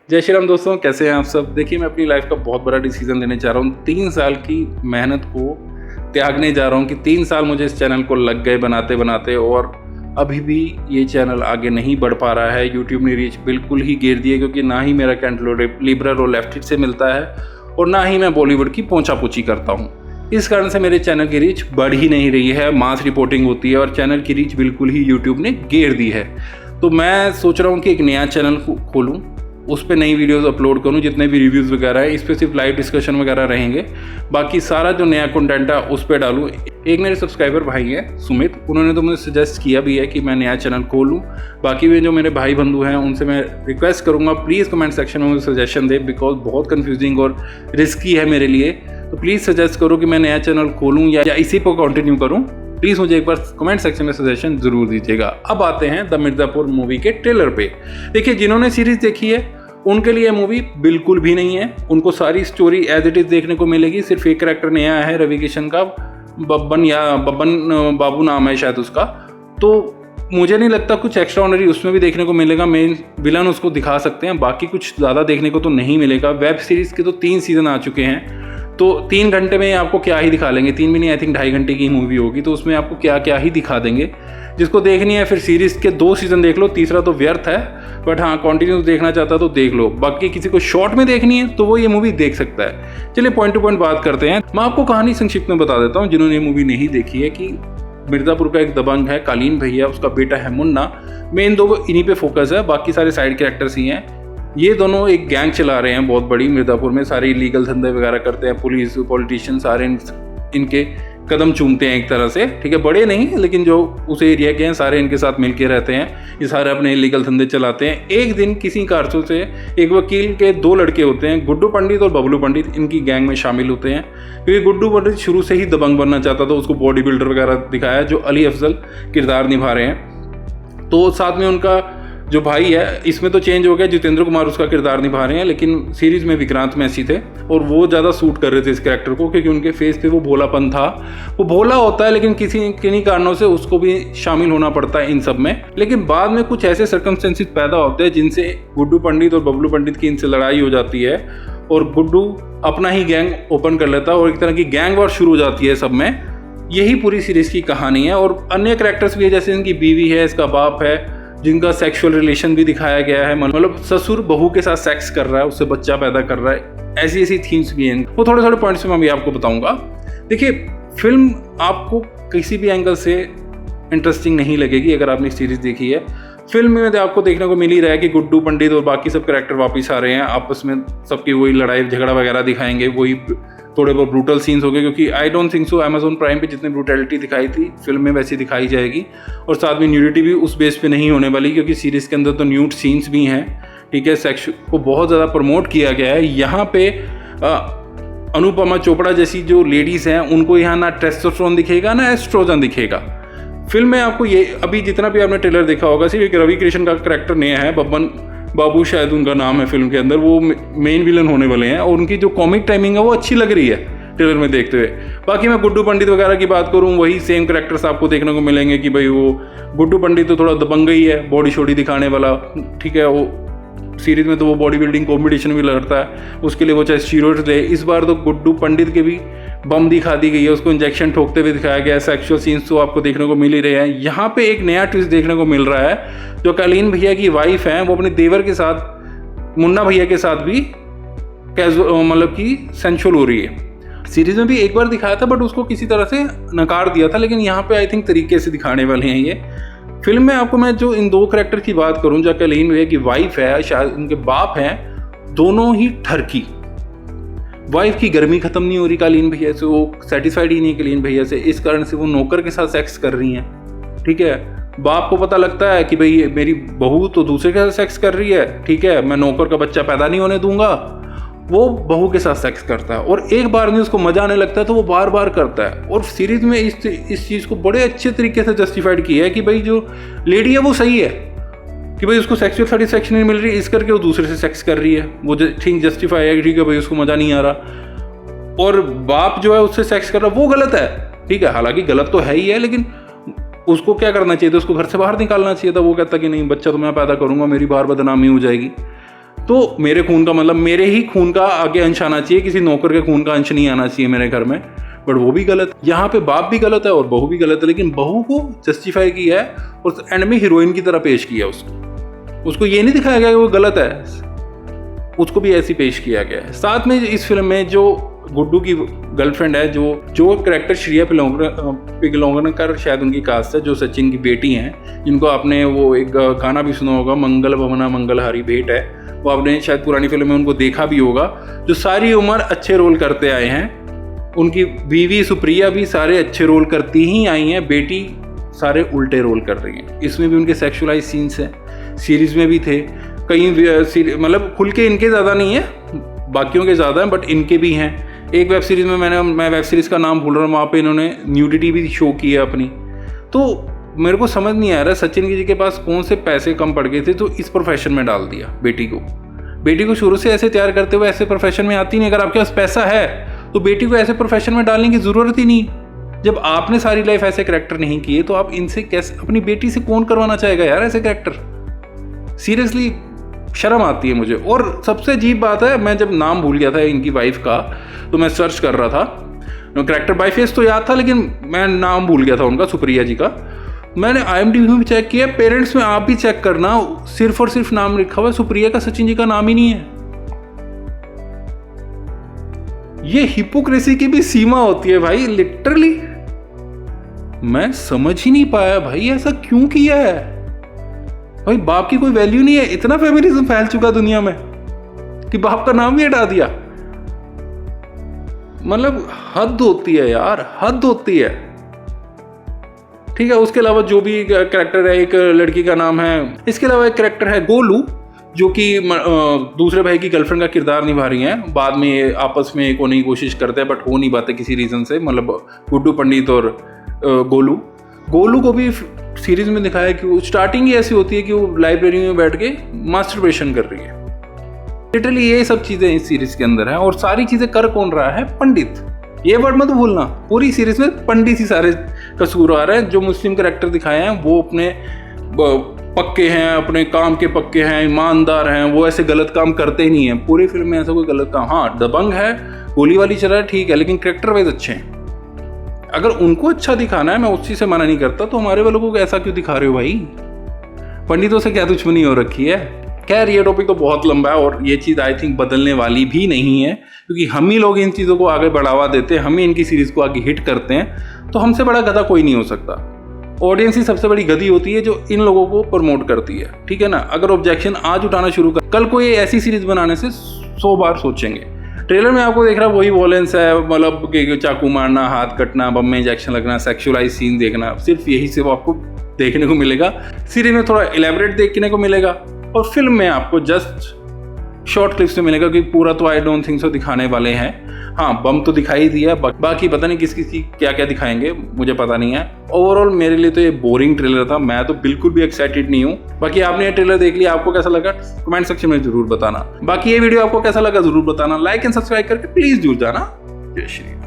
जय श्री राम दोस्तों, कैसे हैं आप सब। देखिए, मैं अपनी लाइफ का बहुत बड़ा डिसीजन लेने जा रहा हूँ। 3 साल की मेहनत को त्यागने जा रहा हूँ कि 3 साल मुझे इस चैनल को लग गए बनाते बनाते, और अभी भी ये चैनल आगे नहीं बढ़ पा रहा है। यूट्यूब ने रीच बिल्कुल ही गिर दी है, क्योंकि ना ही मेरा कंटेंट लिबरल और लेफ्ट से मिलता है, और ना ही मैं बॉलीवुड की पोंछा-पोंछी करता हूँ। इस कारण से मेरे चैनल की रीच बढ़ ही नहीं रही है। मास रिपोर्टिंग होती है और चैनल की रीच बिल्कुल ही यूट्यूब ने गिर दी है। तो मैं सोच रहा हूँ कि एक नया चैनल खोलूँ, उस पर नई वीडियोस अपलोड करूँ। जितने भी रिव्यूज़ वगैरह है, इस पर सिर्फ लाइव डिस्कशन वगैरह रहेंगे, बाकी सारा जो नया कंटेंट है उस पर डालूँ। एक मेरे सब्सक्राइबर भाई हैं सुमित, उन्होंने तो मुझे सजेस्ट किया भी है कि मैं नया चैनल खोलूँ। बाकी वे जो मेरे भाई बंधु हैं उनसे मैं रिक्वेस्ट करूँगा, प्लीज़ कमेंट सेक्शन में मुझे सजेशन दे, बिकॉज बहुत कन्फ्यूजिंग और रिस्की है मेरे लिए। तो प्लीज़ सजेस्ट करो कि मैं नया चैनल खोलूँ या इसी पर कंटिन्यू करूँ। प्लीज़ मुझे एक बार कमेंट सेक्शन में सजेशन ज़रूर दीजिएगा। अब आते हैं द मिर्ज़ापुर मूवी के ट्रेलर पे। देखिए, जिन्होंने सीरीज़ देखी है उनके लिए मूवी बिल्कुल भी नहीं है। उनको सारी स्टोरी एज इट इज़ देखने को मिलेगी। सिर्फ एक कैरेक्टर नया है, रवि किशन का, बब्बन बाबू नाम है शायद उसका। तो मुझे नहीं लगता कुछ एक्स्ट्राऑर्डिनरी उसमें भी देखने को मिलेगा। मेन विलन उसको दिखा सकते हैं, बाकी कुछ ज़्यादा देखने को तो नहीं मिलेगा। वेब सीरीज़ के तो 3 सीज़न आ चुके हैं, तो 3 घंटे में आपको क्या ही दिखा लेंगे। 3 भी नहीं, आई थिंक 2.5 घंटे की मूवी होगी, तो उसमें आपको क्या क्या ही दिखा देंगे। जिसको देखनी है फिर सीरीज़ के 2 सीज़न देख लो, तीसरा तो व्यर्थ है। बट हाँ, कंटिन्यूस देखना चाहता है तो देख लो। बाकी किसी को शॉर्ट में देखनी है तो वो ये मूवी देख सकता है। चलिए पॉइंट टू पॉइंट बात करते हैं। मैं आपको कहानी संक्षिप्त में बता देता हूँ, जिन्होंने ये मूवी नहीं देखी है, कि मिर्ज़ापुर का एक दबंग है कालीन भैया, उसका बेटा है मुन्ना। मेन 2 इन्हीं पे फोकस है, बाकी सारे साइड कैरेक्टर्स ही हैं। ये दोनों एक गैंग चला रहे हैं बहुत बड़ी मिर्ज़ापुर में, सारे इलीगल धंधे वगैरह करते हैं। पुलिस, पॉलिटिशियन सारे इनके कदम चूमते हैं एक तरह से, ठीक है। बड़े नहीं, लेकिन जो उस एरिया के हैं सारे इनके साथ मिलके रहते हैं। ये सारे अपने इलीगल धंधे चलाते हैं। एक दिन किसी कारसों से एक वकील के 2 लड़के होते हैं, गुड्डू पंडित और बबलू पंडित, इनकी गैंग में शामिल होते हैं। क्योंकि गुड्डू पंडित शुरू से ही दबंग बनना चाहता था, उसको बॉडी बिल्डर वगैरह दिखाया, जो अली अफजल किरदार निभा रहे हैं। तो साथ में उनका जो भाई है, इसमें तो चेंज हो गया, जितेंद्र कुमार उसका किरदार निभा रहे हैं, लेकिन सीरीज़ में विक्रांत मैसी थे, और वो ज़्यादा सूट कर रहे थे इस कैरेक्टर को, क्योंकि उनके फेस पे वो भोलापन था। वो भोला होता है, लेकिन किन्हीं कारणों से उसको भी शामिल होना पड़ता है इन सब में। लेकिन बाद में कुछ ऐसे सर्कमस्टेंसेस पैदा होते हैं जिनसे गुड्डू पंडित और बबलू पंडित की इनसे लड़ाई हो जाती है, और गुड्डू अपना ही गैंग ओपन कर लेता है, और एक तरह की गैंग वॉर शुरू हो जाती है सब में। यही पूरी सीरीज़ की कहानी है। और अन्य कैरेक्टर्स भी है, जैसे इनकी बीवी है, इसका बाप है, जिनका सेक्सुअल रिलेशन भी दिखाया गया है। मतलब ससुर बहू के साथ सेक्स कर रहा है, उससे बच्चा पैदा कर रहा है। ऐसी ऐसी थीम्स भी हैं। वो थोड़े थोड़े पॉइंट्स में मैं भी आपको बताऊंगा। देखिए, फिल्म आपको किसी भी एंगल से इंटरेस्टिंग नहीं लगेगी अगर आपने सीरीज़ देखी है। फिल्म में तो आपको देखने को मिल ही रहा है कि गुड्डू पंडित और बाकी सब कैरेक्टर वापस आ रहे हैं, आपस में सबकी वही लड़ाई झगड़ा वगैरह दिखाएंगे, वही थोड़े बहुत ब्रूटल सीन्स हो गए, क्योंकि I don't think so Amazon prime पे जितनी ब्रूटैलिटी दिखाई थी फिल्म में वैसी दिखाई जाएगी। और साथ में न्यूडिटी भी उस बेस पे नहीं होने वाली, क्योंकि सीरीज़ के अंदर तो न्यूड सीन्स भी हैं, ठीक है। सेक्स को बहुत ज़्यादा प्रमोट किया गया है। यहाँ पे अनुपमा चोपड़ा जैसी जो लेडीज़ हैं, उनको यहाँ ना टेस्टोस्टेरोन दिखेगा ना एस्ट्रोजन दिखेगा। फिल्म में आपको ये अभी जितना भी आपने ट्रेलर देखा होगा, सिर्फ एक रवि किशन का करैक्टर नया है, बब्बन बाबू शायद उनका नाम है फिल्म के अंदर, वो मेन विलन होने वाले हैं, और उनकी जो कॉमिक टाइमिंग है वो अच्छी लग रही है ट्रेलर में देखते हुए। बाकी मैं गुड्डू पंडित वगैरह की बात करूँ, वही सेम करैक्टर्स आपको देखने को मिलेंगे, कि भाई वो गुड्डू पंडित तो थोड़ा दबंग ही है, बॉडी शॉडी दिखाने वाला, ठीक है। वो सीरीज़ में तो वो बॉडी बिल्डिंग कॉम्पिटिशन भी लड़ता है, उसके लिए वो चाहे स्टीरॉइड्स ले। इस बार तो गुड्डू पंडित के भी बम दिखा दी गई है, उसको इंजेक्शन ठोकते हुए दिखाया गया है। सेक्सुअल सीन्स तो आपको देखने को मिल ही रहे हैं। यहाँ पे एक नया ट्विस्ट देखने को मिल रहा है, जो कालीन भैया की वाइफ है, वो अपने देवर के साथ, मुन्ना भैया के साथ भी मतलब कि सेंशुअल हो रही है। सीरीज में भी एक बार दिखाया था, बट उसको किसी तरह से नकार दिया था, लेकिन यहाँ पे आई थिंक तरीके से दिखाने वाले हैं ये फिल्म में। आपको मैं जो इन 2 करैक्टर की बात करूँ, जो कालीन भैया की वाइफ है, शायद उनके बाप हैं, दोनों ही ठरकी। वाइफ की गर्मी खत्म नहीं हो रही कालीन भैया से, वो सेटिस्फाइड ही नहीं कालीन भैया से, इस कारण से वो नौकर के साथ सेक्स कर रही हैं, ठीक है। बाप को पता लगता है कि भाई मेरी बहू तो दूसरे के साथ सेक्स कर रही है, ठीक है, मैं नौकर का बच्चा पैदा नहीं होने दूंगा। वो बहू के साथ सेक्स करता है, और एक बार नहीं उसको मजा आने लगता है तो वो बार बार करता है। और सीरीज में इस चीज़ को बड़े अच्छे तरीके से जस्टिफाइड किया है कि भाई जो लेडी है वो सही है, कि भाई उसको सेक्सुअल सेटिस्फैक्शन नहीं मिल रही, इस करके वो दूसरे से सेक्स कर रही है। वो ठीक जस्टिफाई है कि ठीक है भाई उसको मज़ा नहीं आ रहा, और बाप जो है उससे सेक्स कर रहा, वो गलत है, ठीक है। हालांकि गलत तो है ही है, लेकिन उसको क्या करना चाहिए था, उसको घर से बाहर निकालना चाहिए था। वो कहता कि नहीं, बच्चा तो मैं पैदा करूँगा, मेरी बाहर बदनामी हो जाएगी। तो मेरे खून का मतलब मेरे ही खून का आगे अंश आना चाहिए, किसी नौकर के खून का अंश नहीं आना चाहिए मेरे घर में। बट वो भी गलत, यहाँ पे बाप भी गलत है और बहू भी गलत है, लेकिन बहू को जस्टिफाई किया है और एंड में हीरोइन की तरह पेश किया उसको ये नहीं दिखाया गया कि वो गलत है, उसको भी ऐसी पेश किया गया है। साथ में इस फिल्म में जो गुड्डू की गर्लफ्रेंड है, जो कैरेक्टर श्रिया पिंगलौंगरकर शायद उनकी कास्ट है, जो सचिन की बेटी हैं, जिनको आपने वो एक गाना भी सुना होगा, मंगल भवना मंगलहारी भेंट है, वो आपने शायद पुरानी फिल्म में उनको देखा भी होगा, जो सारी उम्र अच्छे रोल करते आए हैं। उनकी बीवी सुप्रिया भी सारे अच्छे रोल करती ही आई हैं, बेटी सारे उल्टे रोल कर रही हैं। इसमें भी उनके सेक्सुअलाइज सीन्स हैं, सीरीज में भी थे कई, मतलब खुल के इनके ज़्यादा नहीं है, बाकियों के ज़्यादा हैं, बट इनके भी हैं। एक वेब सीरीज़ में मैं वेब सीरीज़ का नाम भूल रहा हूँ, वहाँ पे इन्होंने न्यूडिटी भी शो की है अपनी। तो मेरे को समझ नहीं आ रहा सचिन जी के पास कौन से पैसे कम पड़ गए थे तो इस प्रोफेशन में डाल दिया बेटी को शुरू से ऐसे तैयार करते हुए ऐसे प्रोफेशन में आती नहीं। अगर आपके पास पैसा है तो बेटी को ऐसे प्रोफेशन में डालने की ज़रूरत ही नहीं। जब आपने सारी लाइफ ऐसे कैरेक्टर नहीं किए तो आप इनसे कैसे, अपनी बेटी से कौन करवाना चाहेगा यार ऐसे कैरेक्टर। सीरियसली शर्म आती है मुझे। और सबसे अजीब बात है, मैं जब नाम भूल गया था इनकी वाइफ का तो मैं सर्च कर रहा था, कैरेक्टर बाय फेस तो याद था लेकिन मैं नाम भूल गया था उनका, सुप्रिया जी का। मैंने IMDb में भी चेक किया, पेरेंट्स में आप भी चेक करना, सिर्फ और सिर्फ नाम लिखा हुआ है सुप्रिया का, सचिन जी का नाम ही नहीं है। ये हिपोक्रेसी की भी सीमा होती है भाई, लिटरली मैं समझ ही नहीं पाया भाई ऐसा क्यों किया है। भाई बाप की कोई वैल्यू नहीं है, इतना फेमिनिज्म फैल चुका दुनिया में कि बाप का नाम भी हटा दिया। मतलब हद होती है यार, हद होती है। ठीक है, उसके अलावा जो भी कैरेक्टर है, एक लड़की का नाम है, इसके अलावा एक कैरेक्टर है गोलू, जो कि दूसरे भाई की गर्लफ्रेंड का किरदार निभा रही हैं। बाद में आपस में एक होने की कोशिश करते हैं बट हो नहीं पाते किसी रीज़न से, मतलब गुड्डू पंडित और गोलू को भी सीरीज में दिखाया कि वो स्टार्टिंग ही ऐसी होती है कि वो लाइब्रेरी में बैठ के मास्टरबेशन कर रही है। लिटरली ये सब चीज़ें इस सीरीज के अंदर हैं। और सारी चीज़ें कर कौन रहा है? पंडित। ये वर्ड मत भूलना, पूरी सीरीज में पंडित ही सारे कसूर आ रहे हैं। जो मुस्लिम कैरेक्टर दिखाए हैं वो अपने पक्के हैं, अपने काम के पक्के हैं, ईमानदार हैं, वो ऐसे गलत काम करते ही नहीं हैं। पूरी फिल्म में ऐसा कोई गलत काम, हाँ दबंग है, गोली वाली चला है ठीक है, लेकिन कैरेक्टर वाइज अच्छे हैं। अगर उनको अच्छा दिखाना है, मैं उस चीज़ से मना नहीं करता, तो हमारे वालों को ऐसा क्यों दिखा रहे हो भाई? पंडितों से क्या दुश्मनी हो रखी है? खैर ये टॉपिक तो बहुत लंबा है और ये चीज़ आई थिंक बदलने वाली भी नहीं है, क्योंकि हम ही लोग इन चीज़ों को आगे बढ़ावा देते हैं, हम ही इनकी सीरीज़ को आगे हिट करते हैं। तो हमसे बड़ा गधा कोई नहीं हो सकता। ऑडियंस ही सबसे बड़ी गधी होती है जो इन लोगों को प्रमोट करती है, ठीक है ना। अगर ऑब्जेक्शन आज उठाना शुरू कर, कल को ये ऐसी सीरीज बनाने से 100 बार सोचेंगे। ट्रेलर में आपको देख रहा वही वॉयलेंस है, मतलब चाकू मारना, हाथ कटना, बम में इंजेक्शन लगना, सेक्सुअलाइज सीन देखना, सिर्फ यही सिर्फ आपको देखने को मिलेगा। सीरीज में थोड़ा इलेबरेट देखने को मिलेगा और फिल्म में आपको जस्ट शॉर्ट क्लिप्स में मिलेगा कि पूरा तो आई डोंट थिंक सो दिखाने वाले हैं। हाँ बम तो दिखाई दिया, बाकी पता नहीं किस किस की क्या क्या दिखाएंगे, मुझे पता नहीं है। ओवरऑल मेरे लिए तो ये बोरिंग ट्रेलर था, मैं तो बिल्कुल भी एक्साइटेड नहीं हूँ। बाकी आपने ये ट्रेलर देख लिया, आपको कैसा लगा कमेंट सेक्शन में जरूर बताना। बाकी ये वीडियो आपको कैसा लगा जरूर बताना, लाइक एंड सब्सक्राइब करके प्लीज जुड़ जाना। जय श्री राम।